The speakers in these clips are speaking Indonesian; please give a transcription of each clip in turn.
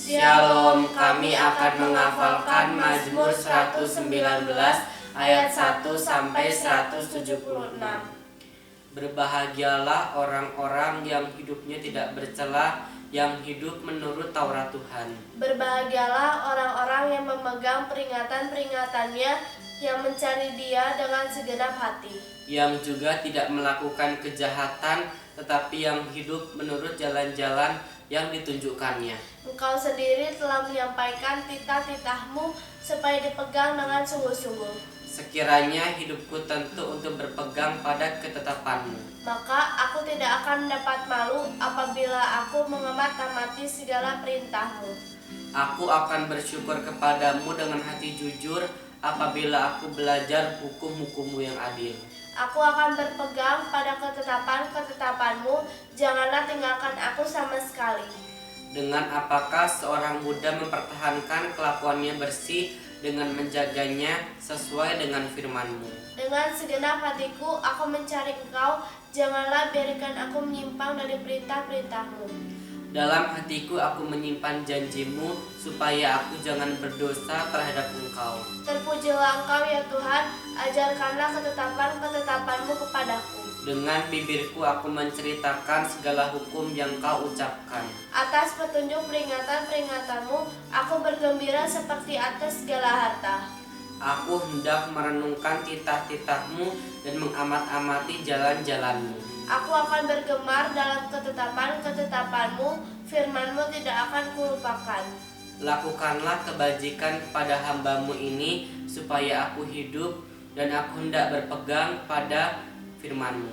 Shalom, kami akan menghafalkan Mazmur 119 ayat 1 sampai 176. Berbahagialah orang-orang yang hidupnya tidak bercela, yang hidup menurut Taurat Tuhan. Berbahagialah orang-orang yang memegang peringatan-peringatannya, yang mencari Dia dengan segenap hati. Yang juga tidak melakukan kejahatan, tetapi yang hidup menurut jalan-jalan yang ditunjukkannya. Engkau sendiri telah menyampaikan titah-titahmu supaya dipegang dengan sungguh-sungguh. Sekiranya hidupku tentu untuk berpegang pada ketetapanmu. Maka aku tidak akan mendapat malu apabila aku mengamati segala perintahmu. Aku akan bersyukur kepadamu dengan hati jujur apabila aku belajar hukum-hukummu yang adil. Aku akan berpegang pada ketetapan-ketetapanmu, janganlah tinggalkan aku sama sekali. Dengan apakah seorang muda mempertahankan kelakuannya bersih dengan menjaganya sesuai dengan firman-Mu. Dengan segenap hatiku aku mencari Engkau, janganlah biarkan aku menyimpang dari perintah-perintah-Mu. Dalam hatiku aku menyimpan janji-Mu supaya aku jangan berdosa terhadap Engkau. Terpujilah Engkau ya Tuhan, ajarkanlah ketetapan-ketetapan-Mu kepadaku. Dengan bibirku aku menceritakan segala hukum yang Kau ucapkan. Atas petunjuk peringatan-peringatan-Mu, aku bergembira seperti atas segala harta. Aku hendak merenungkan titah-titah-Mu dan mengamat-amati jalan-jalan-Mu. Aku akan bergemar dalam ketetapan-ketetapan-Mu, firman-Mu tidak akan kulupakan. Lakukanlah kebajikan pada hamba-Mu ini supaya aku hidup, dan aku hendak berpegang pada firman-Mu.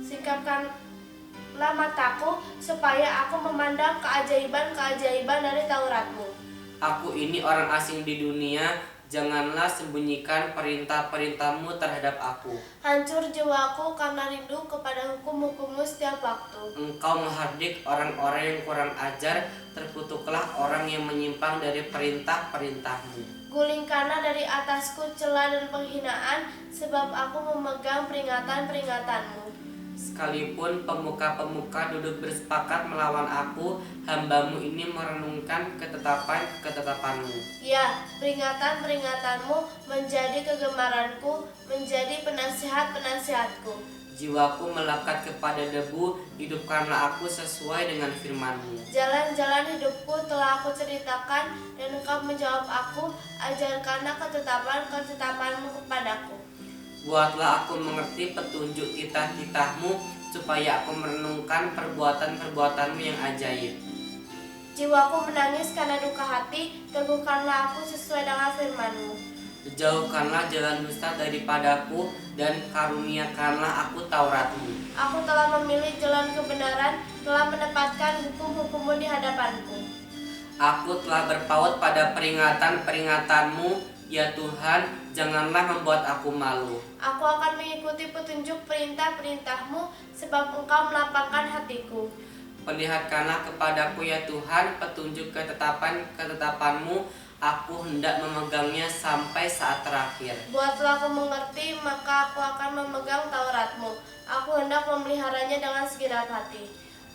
Singkapkanlah mataku supaya aku memandang keajaiban-keajaiban dari Taurat-Mu. Aku ini orang asing di dunia, janganlah sembunyikan perintah-perintah-Mu terhadap aku. Hancur jiwaku karena rindu kepada hukum-hukum-Mu setiap waktu. Engkau menghardik orang-orang yang kurang ajar, terkutuklah orang yang menyimpang dari perintah-perintah-Mu. Gulingkanlah dari atasku celah dan penghinaan, sebab aku memegang peringatan-peringatan-Mu. Sekalipun pemuka-pemuka duduk bersepakat melawan aku, hamba-Mu ini merenungkan ketetapan-ketetapan-Mu. Ya, peringatan-peringatan-Mu menjadi kegemaranku, menjadi penasihat-penasihatku. Jiwaku melekat kepada debu, hidupkanlah aku sesuai dengan firman-Mu. Jalan-jalan hidupku telah aku ceritakan, dan Engkau menjawab aku, ajarkanlah ketetapan-ketetapan-Mu kepadaku. Buatlah aku mengerti petunjuk titah-titah-Mu, supaya aku merenungkan perbuatan-perbuatan-Mu yang ajaib. Jiwaku menangis karena duka hati, teguhkanlah aku sesuai dengan firman-Mu. Jauhkanlah jalan dusta daripadaku, dan karuniakanlah aku Taurat-Mu. Aku telah memilih jalan kebenaran, telah menempatkan hukum-hukum-Mu di hadapanku. Aku telah berpaut pada peringatan-peringatan-Mu, ya Tuhan, janganlah membuat aku malu. Aku akan mengikuti petunjuk perintah-perintah-Mu, sebab Engkau melapangkan hatiku. Perlihatkanlah kepadaku ya Tuhan petunjuk ketetapan-ketetapan-Mu, aku hendak memegangnya sampai saat terakhir. Buatlah aku mengerti, maka aku akan memegang Taurat-Mu. Aku hendak memeliharanya dengan segenap hati.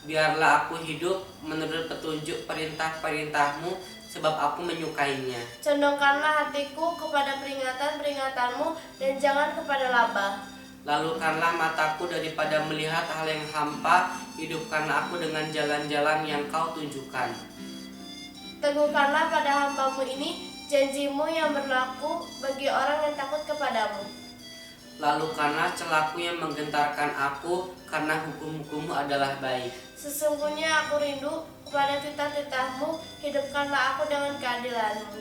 Biarlah aku hidup menurut petunjuk perintah-perintah-Mu, sebab aku menyukainya. Condongkanlah hatiku kepada peringatan-peringatan-Mu, dan jangan kepada laba. Lalukanlah mataku daripada melihat hal yang hampa, hidupkanlah aku dengan jalan-jalan yang Kau tunjukkan. Teguhkanlah pada hamba-Mu ini janji-Mu yang berlaku bagi orang yang takut kepadamu. Lalukanlah celaku yang menggentarkan aku, karena hukum-hukum-Mu adalah baik. Sesungguhnya aku rindu kepada titah-titah-Mu, hidupkanlah aku dengan keadilan-Mu.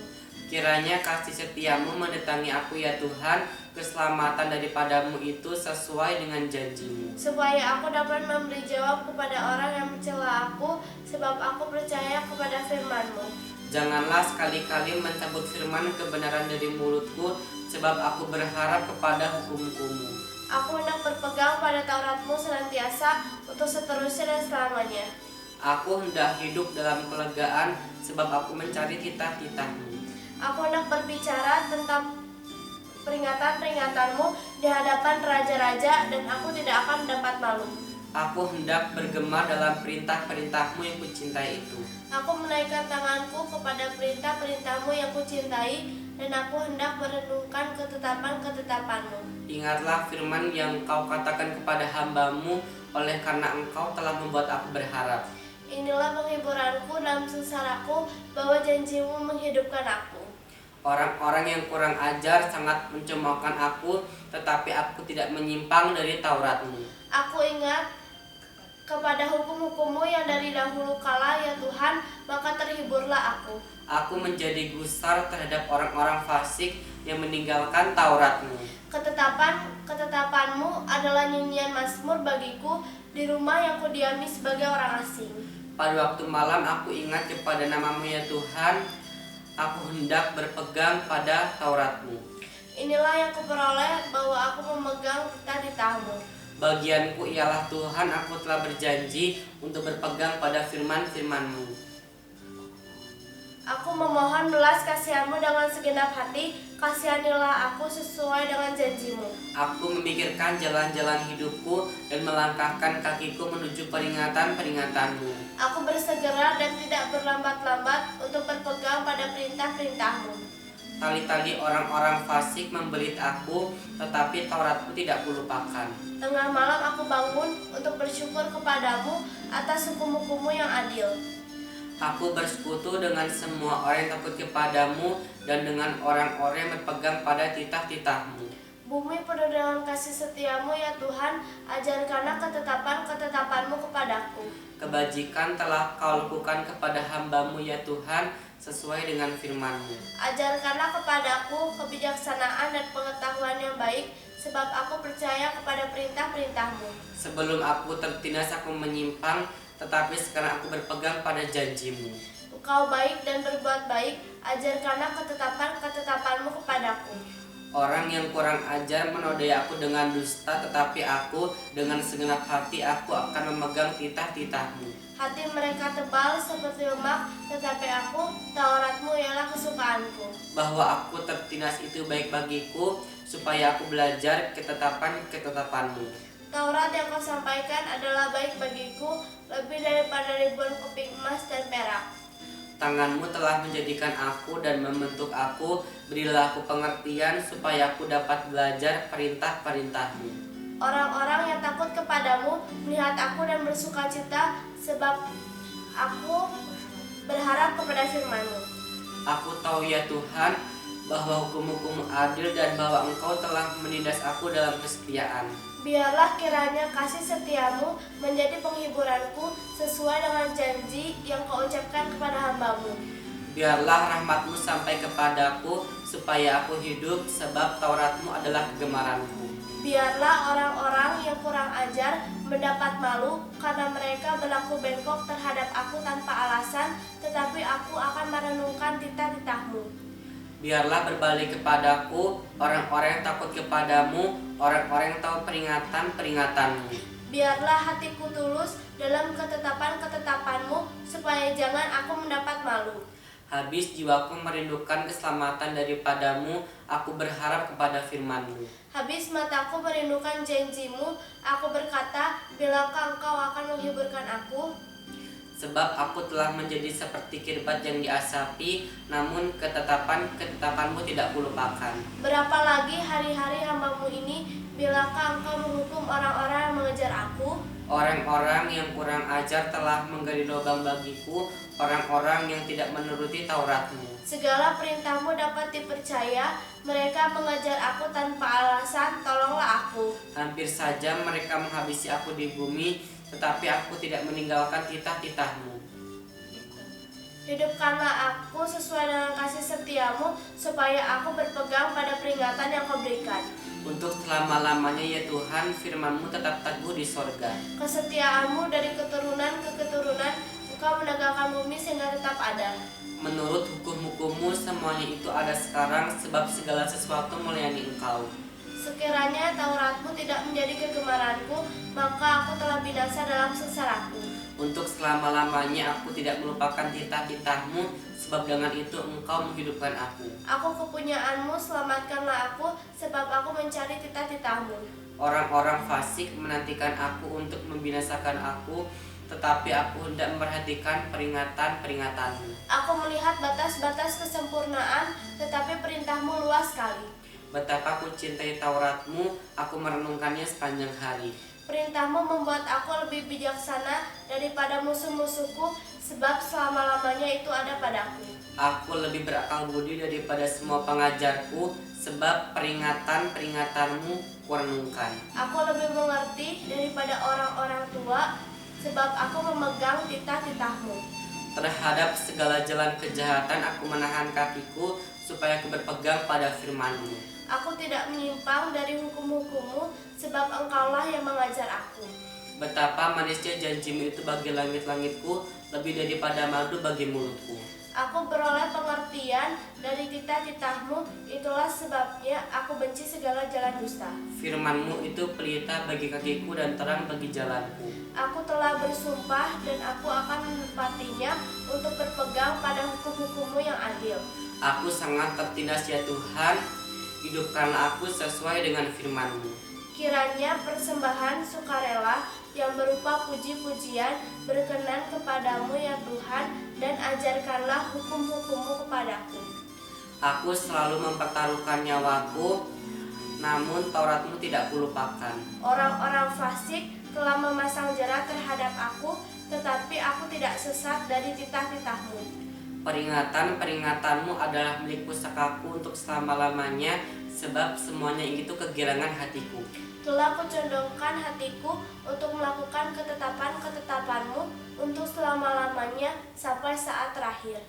Kiranya kasih setia-Mu mendatangi aku ya Tuhan, keselamatan daripadamu itu sesuai dengan janji-Mu. Supaya aku dapat memberi jawab kepada orang yang mencela aku, sebab aku percaya kepada firman-Mu. Janganlah sekali-kali mencabut firman kebenaran dari mulutku, sebab aku berharap kepada hukum-Mu. Aku hendak berpegang pada Taurat-Mu senantiasa, untuk seterusnya dan selamanya. Aku hendak hidup dalam kelegaan, sebab aku mencari titah-titah-Mu. Aku hendak berbicara tentang peringatan-peringatan-Mu di hadapan raja-raja, dan aku tidak akan mendapat malu. Aku hendak bergema dalam perintah-perintahmu yang kucintai itu. Aku menaikkan tanganku kepada perintah-perintahmu yang kucintai, dan aku hendak merenungkan ketetapan-ketetapanmu. Ingatlah firman yang kau katakan kepada hambamu, oleh karena engkau telah membuat aku berharap. Inilah penghiburanku dalam sengsaraku, bahwa janjimu menghidupkan aku. Orang-orang yang kurang ajar sangat mencemoohkan aku, tetapi aku tidak menyimpang dari Tauratmu. Aku ingat kepada hukum-hukummu yang dari dahulu kala, ya Tuhan, maka terhiburlah aku. Aku menjadi gusar terhadap orang-orang fasik yang meninggalkan Tauratmu. Ketetapanmu adalah nyanyian mazmur bagiku di rumah yang kudiami sebagai orang asing. Pada waktu malam aku ingat kepada namamu ya Tuhan, aku hendak berpegang pada Tauratmu. Inilah yang kuperoleh, bahwa aku memegang titah-titahmu. Bagianku ialah Tuhan, aku telah berjanji untuk berpegang pada firman-firman-Mu. Aku memohon belas kasihanmu dengan segenap hati, kasihanilah aku sesuai dengan janjimu. Aku memikirkan jalan-jalan hidupku dan melangkahkan kakiku menuju peringatan-peringatan-Mu. Aku bersegera dan tidak berlambat-lambat untuk berpegang pada perintah-perintahmu. Tali-tali orang-orang fasik membelit aku, tetapi Tauratmu tidak kulupakan. Tengah malam aku bangun untuk bersyukur kepadamu atas hukum-hukummu yang adil. Aku bersekutu dengan semua orang yang takut kepadamu dan dengan orang-orang yang berpegang pada titah-titah-Mu. Bumi penuh dengan kasih setiamu, ya Tuhan, ajarkanlah ketetapan-ketetapanmu kepadaku. Kebajikan telah kau lakukan kepada hambamu ya Tuhan, sesuai dengan firman-Mu. Ajarkanlah kepadaku kebijaksanaan dan pengetahuan yang baik, sebab aku percaya kepada perintah-perintahmu. Sebelum aku tertindas aku menyimpang, tetapi sekarang aku berpegang pada janji-Mu. Engkau baik dan berbuat baik, ajarkanlah ketetapan-ketetapanmu kepadaku. Orang yang kurang ajar menodai aku dengan dusta, tetapi aku dengan segenap hati aku akan memegang titah-titah-Mu. Hati mereka tebal seperti lemak, tetapi aku, Tauratmu ialah kesukaanku. Bahwa aku tertindas itu baik bagiku, supaya aku belajar ketetapan-ketetapan-Mu. Taurat yang kau sampaikan adalah baik bagiku, lebih daripada ribuan keping emas dan perak. Tanganmu telah menjadikan aku dan membentuk aku, berilah aku pengertian supaya aku dapat belajar perintah-perintah-Mu. Orang-orang yang takut kepadamu melihat aku dan bersukacita, sebab aku berharap kepada firman-Mu. Aku tahu ya Tuhan, bahwa hukum-hukum-Mu adil dan bahwa Engkau telah menindas aku dalam kesetiaan. Biarlah kiranya kasih setiamu menjadi penghiburanku sesuai dengan janji yang kau ucapkan kepada hambamu. Biarlah rahmat-Mu sampai kepadaku, supaya aku hidup, sebab Taurat-Mu adalah kegemaranku. Biarlah orang-orang yang kurang ajar mendapat malu, karena mereka berlaku bengkok terhadap aku tanpa alasan, tetapi aku akan merenungkan titah-titah-Mu. Biarlah berbalik kepadaku orang-orang yang takut kepadamu, orang-orang yang tahu peringatan-peringatan-Mu. Biarlah hatiku tulus dalam ketetapan-ketetapan-Mu, supaya jangan aku mendapat malu. Habis jiwaku merindukan keselamatan daripadamu, aku berharap kepada firman-Mu. Habis mataku merindukan janji-Mu, aku berkata, bilakah Engkau akan menghiburkan aku? Sebab aku telah menjadi seperti kirbat yang diasapi, namun ketetapan-ketetapan-Mu tidak kulupakan. Berapa lagi hari-hari hambamu ini, bilakah Engkau menghukum orang-orang yang mengejar aku? Orang-orang yang kurang ajar telah menggali lubang bagiku, orang-orang yang tidak menuruti Taurat-Mu. Segala perintah-Mu dapat dipercaya, mereka mengejar aku tanpa alasan, tolonglah aku. Hampir saja mereka menghabisi aku di bumi, tetapi aku tidak meninggalkan titah-titah-Mu. Hidupkanlah aku sesuai dengan kasih setiamu, supaya aku berpegang pada peringatan yang kau berikan. Untuk selama-lamanya ya Tuhan, firman-Mu tetap teguh di sorga. Kesetiaan-Mu dari keturunan ke keturunan, Engkau menegakkan bumi sehingga tetap ada. Menurut hukum-hukum-Mu semuanya itu ada sekarang, sebab segala sesuatu melayani Engkau. Sekiranya Taurat-Mu tidak menjadi kegemaranku, maka aku telah binasa dalam sengsaraku. Untuk selama-lamanya aku tidak melupakan titah-titah-Mu, sebab dengan itu Engkau menghidupkan aku. Aku kepunyaan-Mu, selamatkanlah aku, sebab aku mencari titah-titah-Mu. Orang-orang fasik menantikan aku untuk membinasakan aku, tetapi aku hendak memperhatikan peringatan-peringatanmu. Aku melihat batas-batas kesempurnaan, tetapi perintahmu luas sekali. Betapa ku cintai Tauratmu, aku merenungkannya sepanjang hari. Perintahmu membuat aku lebih bijaksana daripada musuh-musuhku, sebab selama-lamanya itu ada padaku. Aku lebih berakal budi daripada semua pengajarku, sebab peringatan-peringatanmu kurenungkan. Aku lebih mengerti daripada orang-orang tua, sebab aku memegang titah-titahmu. Terhadap segala jalan kejahatan aku menahan kakiku, supaya aku berpegang pada firman-Mu. Aku tidak menyimpang dari hukum-hukum-Mu, sebab Engkaulah yang mengajar aku. Betapa manisnya janji-Mu itu bagi langit-langitku, lebih daripada madu bagi mulutku. Aku beroleh pengertian dari titah-titahmu, itulah sebabnya aku benci segala jalan dusta. Firman-Mu itu pelita bagi kakiku dan terang bagi jalanku. Aku telah bersumpah dan aku akan menepatinya untuk berpegang pada hukum-hukum-Mu yang adil. Aku sangat tertindas ya Tuhan, hidupkanlah aku sesuai dengan firman-Mu. Kiranya persembahan sukarela yang berupa puji-pujian berkenan kepadamu ya Tuhan, dan ajarkanlah hukum-hukum-Mu kepadaku. Aku selalu mempertaruhkan nyawaku, namun Taurat-Mu tidak kulupakan. Orang-orang fasik telah memasang jera terhadap aku, tetapi aku tidak sesat dari titah-titahmu. Peringatan-peringatanmu adalah milik pusakaku untuk selama-lamanya, sebab semuanya itu kegirangan hatiku. Telah kucondongkan hatiku untuk melakukan ketetapan-ketetapanmu untuk selama-lamanya sampai saat terakhir.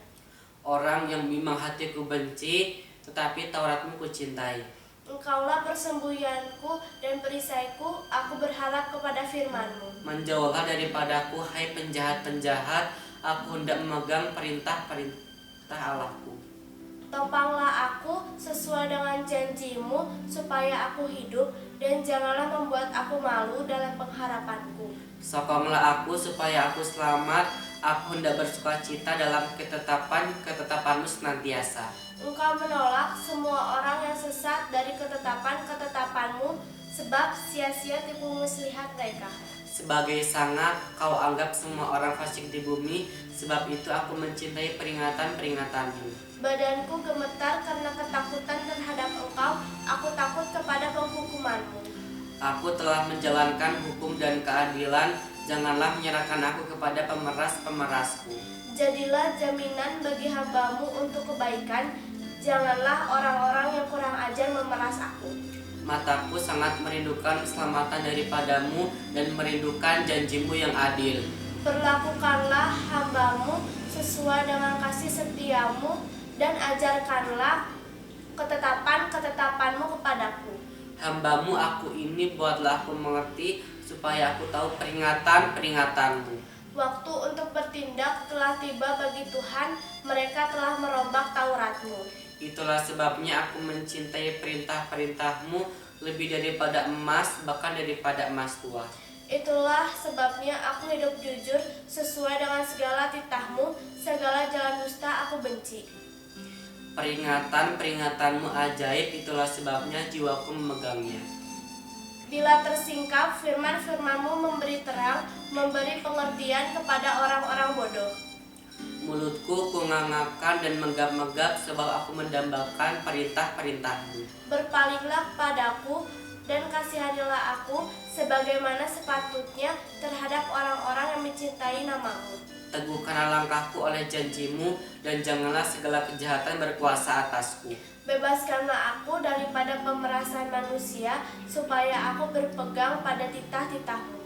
Orang yang memang hatiku benci, tetapi Taurat-Mu kucintai. Engkaulah persembunyianku dan perisaiku, aku berharap kepada firman-Mu. Menjauhlah daripadaku, hai penjahat-penjahat, aku hendak memegang perintah-perintah Allahku. Topanglah aku sesuai dengan janji-Mu supaya aku hidup, dan janganlah membuat aku malu dalam pengharapanku. Sokonglah aku supaya aku selamat, aku hendak bersukacita dalam ketetapan-ketetapan-Mu senantiasa. Engkau menolak semua orang yang sesat dari ketetapan-ketetapan-Mu, sebab sia-sia tipu muslihat mereka. Sebagai sangat kau anggap semua orang fasik di bumi, sebab itu aku mencintai peringatan-peringatan-Mu. Badanku gemetar karena ketakutan terhadap Engkau, aku takut kepada penghukuman-Mu. Aku telah menjalankan hukum dan keadilan, janganlah menyerahkan aku kepada pemeras-pemerasku. Jadilah jaminan bagi hamba-Mu untuk kebaikan, janganlah orang-orang yang kurang ajar memeras aku. Mataku sangat merindukan keselamatan daripadamu dan merindukan janji-Mu yang adil. Perlakukanlah hamba-Mu sesuai dengan kasih setia-Mu, dan ajarkanlah ketetapan-ketetapan-Mu kepadaku. Hamba-Mu aku ini, buatlah aku mengerti, supaya aku tahu peringatan-peringatan-Mu. Waktu untuk bertindak telah tiba bagi Tuhan, mereka telah merombak Taurat-Mu. Itulah sebabnya aku mencintai perintah-perintah-Mu lebih daripada emas, bahkan daripada emas tua. Itulah sebabnya aku hidup jujur sesuai dengan segala titah-Mu, segala jalan dusta aku benci. Peringatan-peringatan-Mu ajaib, itulah sebabnya jiwaku memegangnya. Bila tersingkap, firman-firman-Mu memberi terang, memberi pengertian kepada orang-orang bodoh. Mulutku kungangapkan dan menggap-megap, sebab aku mendambakan perintah-perintah-Mu. Berpalinglah padaku dan kasihanilah aku sebagaimana sepatutnya terhadap orang-orang yang mencintai nama-Mu. Teguhkanlah langkahku oleh janji-Mu, dan janganlah segala kejahatan berkuasa atasku. Bebaskanlah aku daripada pemerasan manusia, supaya aku berpegang pada titah-titah-Mu.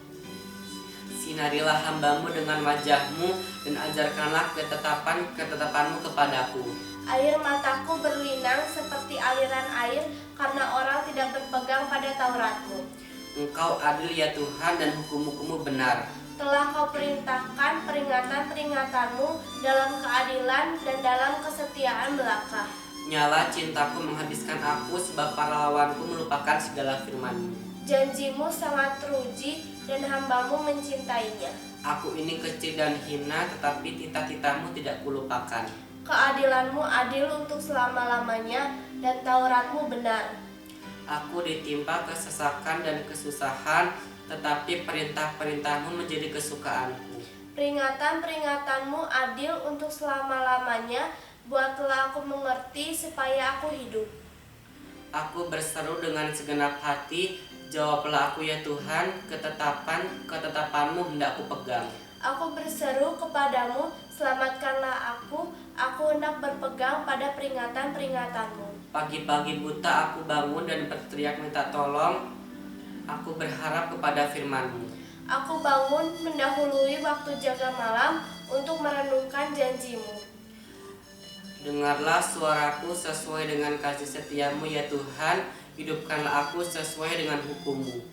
Sinarilah hamba-Mu dengan wajah-Mu, dan ajarkanlah ketetapan-ketetapan-Mu kepadaku. Air mataku berlinang seperti aliran air, karena orang tidak berpegang pada Taurat-Mu. Engkau adil ya Tuhan, dan hukum-hukum-Mu benar. Telah Kau perintahkan peringatan-peringatan-Mu dalam keadilan dan dalam kesetiaan belaka. Nyala cintaku menghabiskan aku, sebab para lawanku melupakan segala firman-Mu. Janji-Mu sangat teruji, dan hamba-Mu mencintainya. Aku ini kecil dan hina, tetapi titah-titah-Mu tidak kulupakan. Keadilan-Mu adil untuk selama-lamanya, dan Taurat-Mu benar. Aku ditimpa kesesakan dan kesusahan, tetapi perintah-perintahmu menjadi kesukaanku. Peringatan-peringatanmu adil untuk selama-lamanya, buatlah aku mengerti supaya aku hidup. Aku berseru dengan segenap hati, jawablah aku ya Tuhan, ketetapanmu hendak ku pegang. Aku berseru kepadamu, selamatkanlah aku hendak berpegang pada peringatan-peringatanmu. Pagi-pagi buta aku bangun dan berteriak minta tolong, aku berharap kepada firman-Mu. Aku bangun mendahului waktu jaga malam untuk merenungkan janji-Mu. Dengarlah suaraku sesuai dengan kasih setiamu ya Tuhan, hidupkanlah aku sesuai dengan hukum-Mu.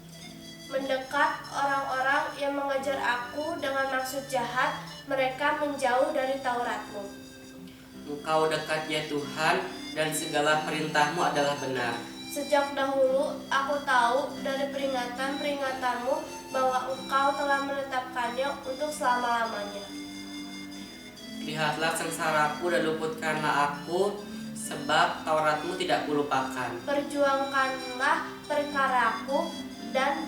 Mendekat orang-orang yang mengejar aku dengan maksud jahat, mereka menjauh dari Taurat-Mu. Engkau dekat ya Tuhan, dan segala perintah-Mu adalah benar. Sejak dahulu aku tahu dari peringatan-peringatanmu bahwa Engkau telah menetapkannya untuk selama-lamanya. Lihatlah sengsaraku dan luputkanlah aku, sebab Taurat-Mu tidak kulupakan. Perjuangkanlah perkaraku dan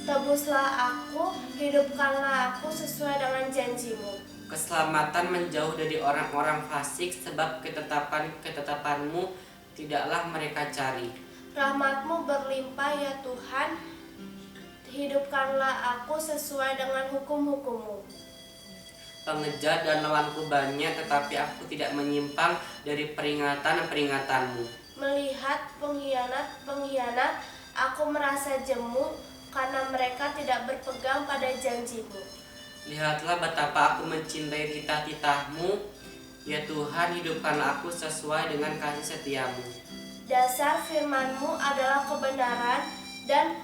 tebuslah aku, hidupkanlah aku sesuai dengan janji-Mu. Keselamatan menjauh dari orang-orang fasik, sebab ketetapan-ketetapan-Mu tidaklah mereka cari. Rahmat-Mu berlimpah ya Tuhan, hidupkanlah aku sesuai dengan hukum-hukum-Mu. Pengejar dan lawanku banyak, tetapi aku tidak menyimpang dari peringatan-peringatan-Mu. Melihat pengkhianat-pengkhianat, aku merasa jemu karena mereka tidak berpegang pada janji-Mu. Lihatlah betapa aku mencintai titah-titah-Mu, ya Tuhan, hidupkanlah aku sesuai dengan kasih setia-Mu. Dasar firman-Mu adalah kebenaran, dan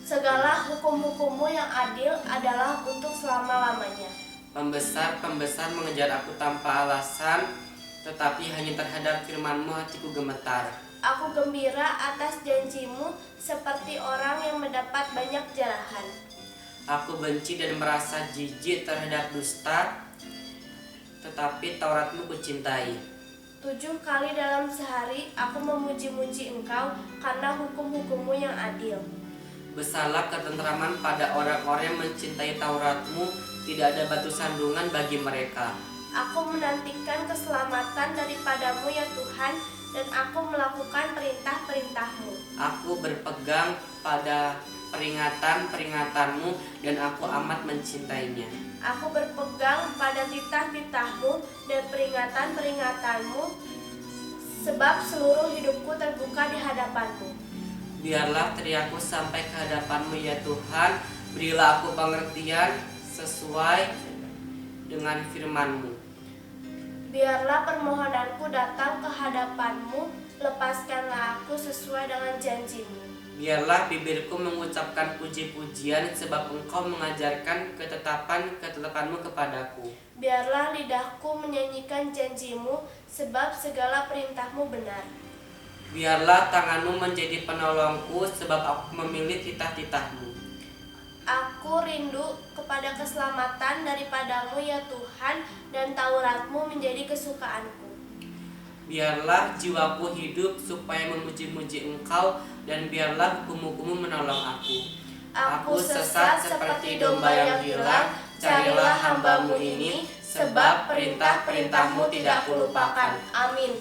segala hukum-hukum-Mu yang adil adalah untuk selama-lamanya. Pembesar-pembesar mengejar aku tanpa alasan, tetapi hanya terhadap firman-Mu hatiku gemetar. Aku gembira atas janji-Mu seperti orang yang mendapat banyak jarahan. Aku benci dan merasa jijik terhadap dusta, tetapi Taurat-Mu kucintai. 7 kali dalam sehari aku memuji-muji Engkau karena hukum-hukum-Mu yang adil. Besarlah ketentraman pada orang-orang yang mencintai Taurat-Mu, tidak ada batu sandungan bagi mereka. Aku menantikan keselamatan daripadamu ya Tuhan, dan aku melakukan perintah-perintah-Mu. Aku berpegang pada peringatan-peringatan-Mu, dan aku amat mencintainya. Aku berpegang pada titah-titah-Mu dan peringatan-peringatan-Mu, sebab seluruh hidupku terbuka di hadapan-Mu. Biarlah teriakku sampai ke hadapan-Mu ya Tuhan, berilah aku pengertian sesuai dengan firman-Mu. Biarlah permohonanku datang ke hadapan-Mu, lepaskanlah aku sesuai dengan janji-Mu. Biarlah bibirku mengucapkan puji-pujian, sebab Engkau mengajarkan ketetapan-ketetapan-Mu kepadaku. Biarlah lidahku menyanyikan janji-Mu, sebab segala perintah-Mu benar. Biarlah tangan-Mu menjadi penolongku, sebab aku memilih titah-titah-Mu. Aku rindu kepada keselamatan daripadamu ya Tuhan, dan Taurat-Mu menjadi kesukaanku. Biarlah jiwaku hidup supaya memuji-muji Engkau, dan biarlah hukum-hukum-Mu menolong aku. Aku sesat seperti domba yang hilang, carilah hamba-Mu ini, sebab perintah-perintah-Mu tidak kulupakan. Amin.